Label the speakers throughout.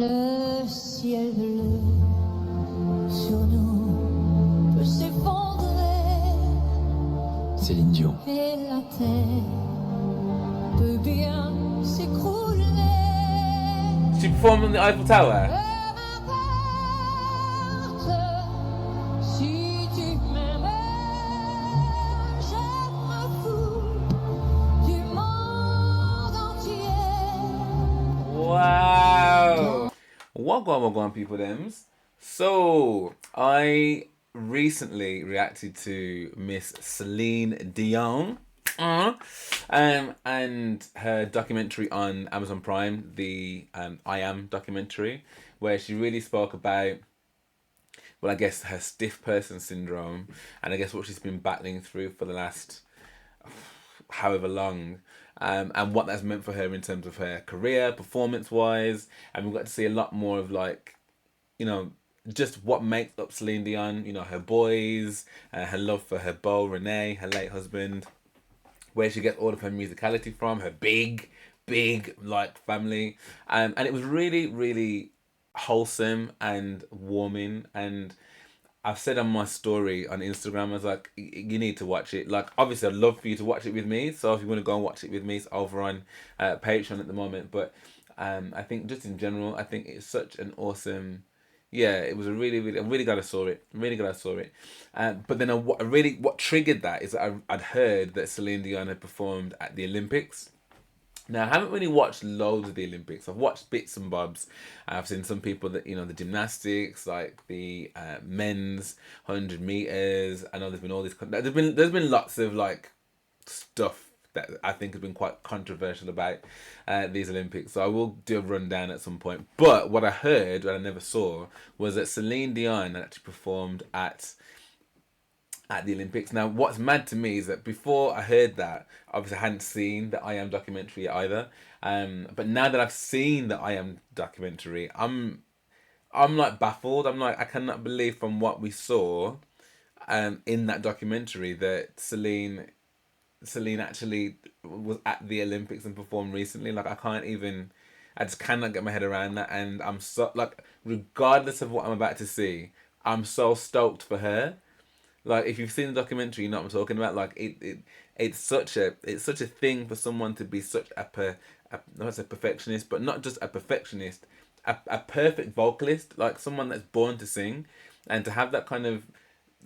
Speaker 1: Le ciel bleu sur nous peut s'effondrer.
Speaker 2: Celine Dion.
Speaker 1: Et la terre peut bien s'écrouler.
Speaker 3: She performed on the Eiffel Tower.
Speaker 1: Si tu m'aimes, je m'en fous du monde entier.
Speaker 3: Wow. Wagwan people thems. So I recently reacted to Miss Celine Dion. And her documentary on Amazon Prime, the I Am documentary, where she really spoke about, well, I guess her stiff person syndrome, and I guess what she's been battling through for the last however long, and what that's meant for her in terms of her career, performance-wise, and we got to see a lot more of, like, you know, just what makes up Celine Dion, you know, her boys, her love for her beau, Renee, her late husband, where she gets all of her musicality from, her big, like, family. And it was really, really wholesome and warming. And I've said on my story on Instagram, I was like, you need to watch it. Like, obviously, I'd love for you to watch it with me. So if you want to go and watch it with me, it's over on Patreon at the moment. But I think just in general, I think it's such an awesome... Yeah, it was a really, I'm really glad I saw it. I'm really glad I saw it. But then what triggered that is that I'd heard that Celine Dion had performed at the Olympics. Now, I haven't really watched loads of the Olympics. I've watched bits and bobs. I've seen some people that, you know, the gymnastics, like the men's 100 meters. I know there's been all this. There's been lots of, like, stuff that I think has been quite controversial about these Olympics. So I will do a rundown at some point. But what I heard, what I never saw, was that Celine Dion actually performed at the Olympics. Now, what's mad to me is that before I heard that, obviously I hadn't seen the I Am documentary either. But now that I've seen the I Am documentary, I'm like baffled. I'm like, I cannot believe from what we saw in that documentary that Celine actually was at the Olympics and performed recently. Like, I just cannot get my head around that. And I'm so, like, regardless of what I'm about to see, I'm so stoked for her. Like, if you've seen the documentary, you know what I'm talking about. Like, it's such a thing for someone to be such not a perfectionist, but not just a perfectionist, a perfect vocalist, like someone that's born to sing, and to have that kind of,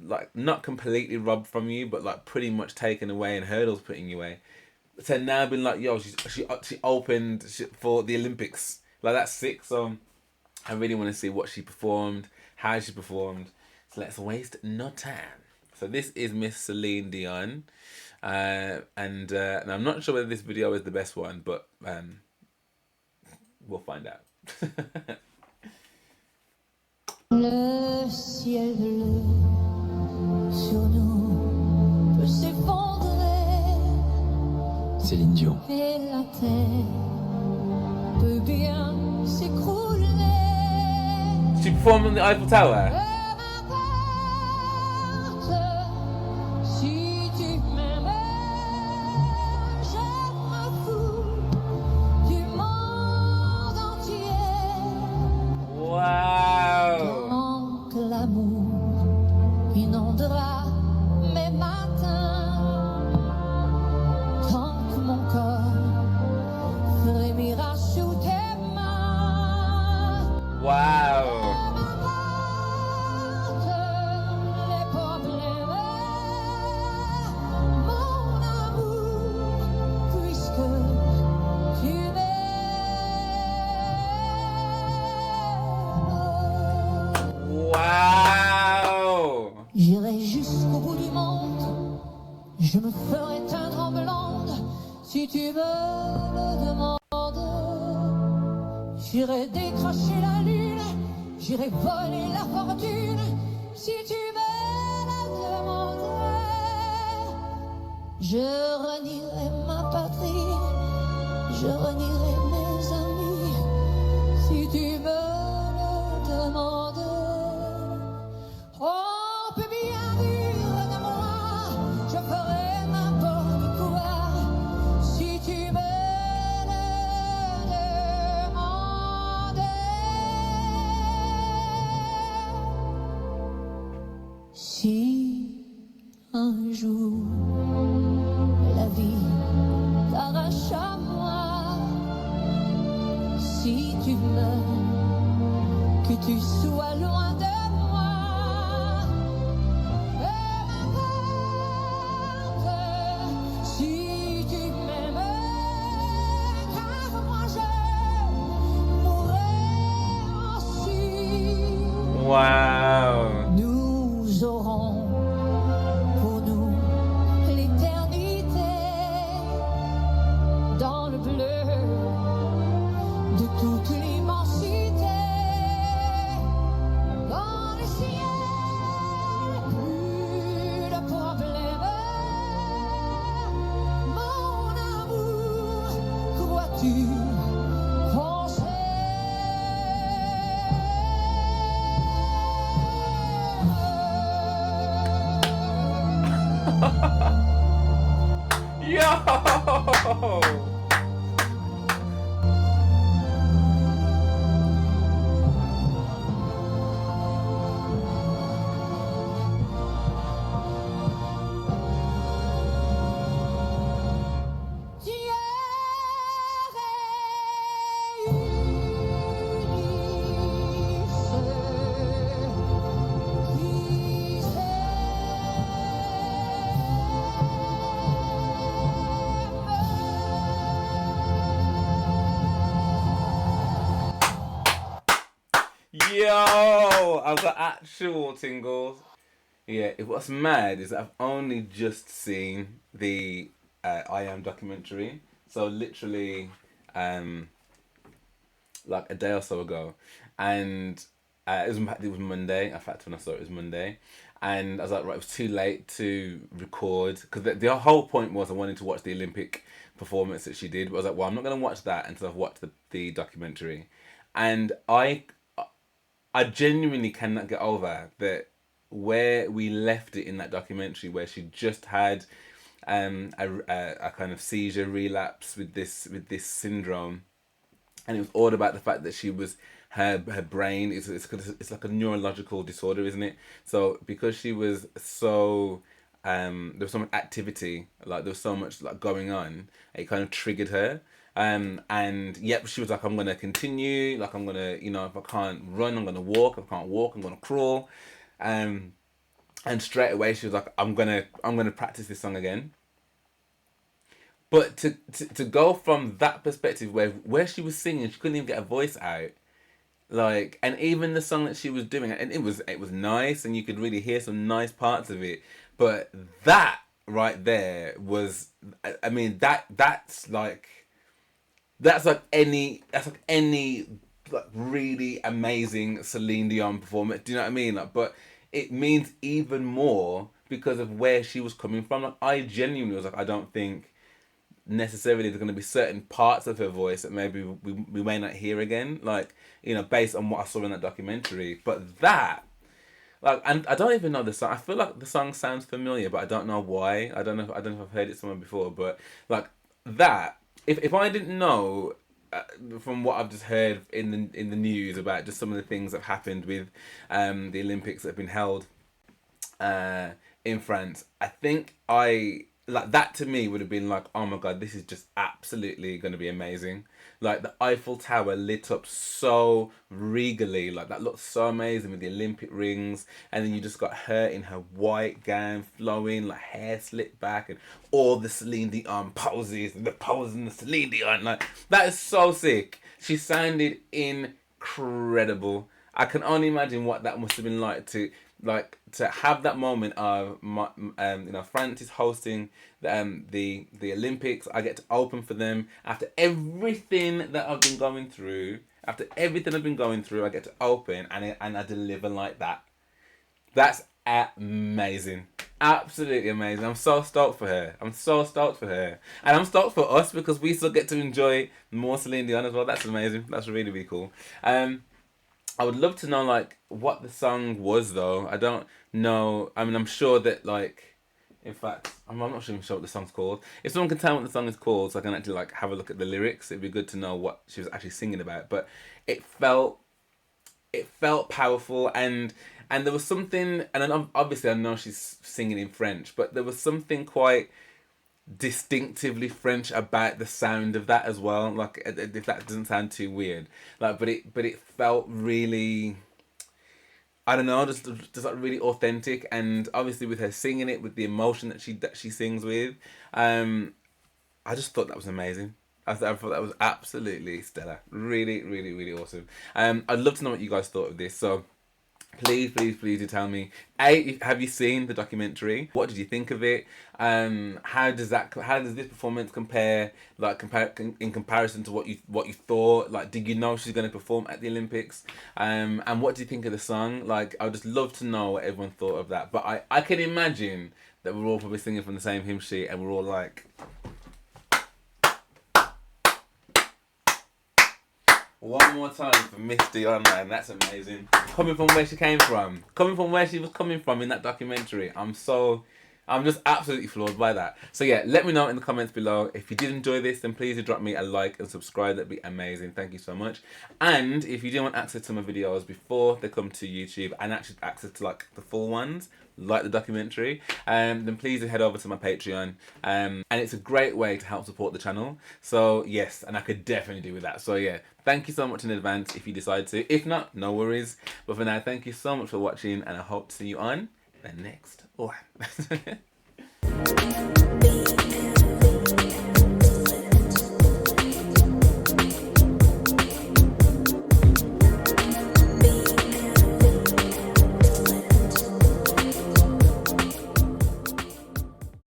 Speaker 3: like, not completely robbed from you, but like pretty much taken away and hurdles put in your way. So now been like, yo, she opened for the Olympics. Like, that's sick. So I really want to see what she performed, how she performed. So let's waste no time. So this is Miss Celine Dion, and I'm not sure whether this video is the best one, but we'll find out.
Speaker 1: Le ciel bleu sur nous peut s'effondrer.
Speaker 2: Céline Dion.
Speaker 1: Et la terre peut bien s'écrouler.
Speaker 3: She performed on the Eiffel Tower.
Speaker 1: Si tu m'aimes, je m'en fous du monde entier.
Speaker 3: Wow.
Speaker 1: Tant que l'amour inondera mes matins, tant que mon corps frémira sous tes mains.
Speaker 3: Wow. Wow.
Speaker 1: J'irai jusqu'au bout du monde, je me ferai teindre en blonde si tu me le demandes. J'irai décrocher la lune, j'irai voler la fortune si tu me la demandes. Je renierai ma patrie, je renierai mes amis si tu me le demandes. On peut bien rire de moi, je ferai n'importe quoi si tu me le demandes. si tu meurs, que tu sois loin de moi. Et m'importe si tu m'aimes, car moi je mourrai ainsi.
Speaker 3: Wow.
Speaker 1: Nous aurons pour nous l'éternité dans le bleu de toute l'immensité, dans le ciel, plus de problème. Mon amour, crois-tu penser?
Speaker 3: Yo! Yo! I've got actual tingles. Yeah, what's mad is that I've only just seen the I Am documentary. So literally, like a day or so ago, and it was Monday. In fact, when I saw it was Monday, and I was like, right, it was too late to record because the whole point was I wanted to watch the Olympic performance that she did. But I was like, well, I'm not going to watch that until I've watched the documentary, and I genuinely cannot get over that where we left it in that documentary, where she just had a kind of seizure relapse with this syndrome, and it was all about the fact that she was her brain it's like a neurological disorder, isn't it? So because she was so there was so much activity, like there was so much like going on, it kind of triggered her. And yep, she was like, I'm gonna continue, like I'm gonna, you know, if I can't run, I'm gonna walk. If I can't walk, I'm gonna crawl. And straight away she was like, I'm gonna practice this song again. But to go from that perspective where she was singing, she couldn't even get a voice out. Like, and even the song that she was doing, and it was nice, and you could really hear some nice parts of it. But that right there was, I mean, that's like any like really amazing Celine Dion performance. Do you know what I mean? Like, but it means even more because of where she was coming from. Like, I genuinely was like, I don't think necessarily there's going to be certain parts of her voice that maybe we may not hear again, like, you know, based on what I saw in that documentary. But that, like, and I don't even know the song. I feel like the song sounds familiar, but I don't know why. I don't know if I've heard it somewhere before. But like that, if I didn't know from what I've just heard in the news about just some of the things that have happened with the Olympics that have been held in France, I think like that to me would have been like, oh my god, this is just absolutely going to be amazing. Like the Eiffel Tower lit up so regally, like that looked so amazing with the Olympic rings, and then you just got her in her white gown flowing, like hair slicked back, and all the Celine Dion poses, the pose in the Celine Dion, like that is so sick. She sounded incredible. I can only imagine what that must have been like to have that moment of you know, France is hosting the Olympics. I get to open for them after everything that I've been going through. After everything I've been going through, I get to open and I deliver like that. That's amazing. Absolutely amazing. I'm so stoked for her. I'm so stoked for her. And I'm stoked for us because we still get to enjoy more Celine Dion as well. That's amazing. That's really, really cool. I would love to know like what the song was though. I don't know. I mean, I'm sure that like, in fact, I'm not even sure what the song's called. If someone can tell me what the song is called, so I can actually like have a look at the lyrics, it'd be good to know what she was actually singing about. But it felt powerful, and there was something, and then obviously I know she's singing in French, but there was something quite distinctively French about the sound of that as well. Like, if that doesn't sound too weird, like, but it felt really, I don't know, just like really authentic. And obviously with her singing it with the emotion that she sings with, I just thought that was amazing. I thought that was absolutely stellar. Really, really, really awesome. I'd love to know what you guys thought of this. So please, please, please do tell me. Have you seen the documentary? What did you think of it? How does this performance compare? Like, in comparison to what you thought? Like, did you know she's going to perform at the Olympics? And what do you think of the song? Like, I would just love to know what everyone thought of that. But I can imagine that we're all probably singing from the same hymn sheet, and we're all like, one more time for Misty Online. That's amazing. Coming from where she came from. Coming from where she was coming from in that documentary. I'm just absolutely floored by that. So yeah, let me know in the comments below. If you did enjoy this, then please do drop me a like and subscribe. That'd be amazing. Thank you so much. And if you do want access to my videos before they come to YouTube, and actually access to like the full ones, like the documentary, then please do head over to my Patreon. And it's a great way to help support the channel. So yes, and I could definitely do with that. So yeah, thank you so much in advance if you decide to. If not, no worries. But for now, thank you so much for watching, and I hope to see you on the next one.